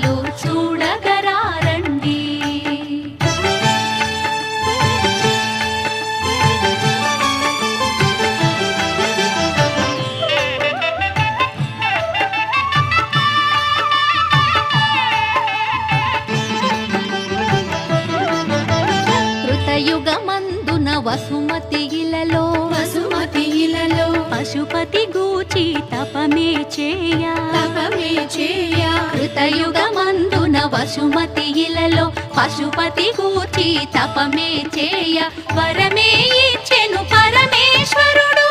చాలు చూడగరారండి. కృతయుగమందున వసుమతి ఇలలో పశుపతి గూచి తపమే చేయ కృతయుగమందున వసుమతి ఇలలో పశుపతి గూచి తపమే చేయ వరమే ఇచ్చెను పరమేశ్వరుడు.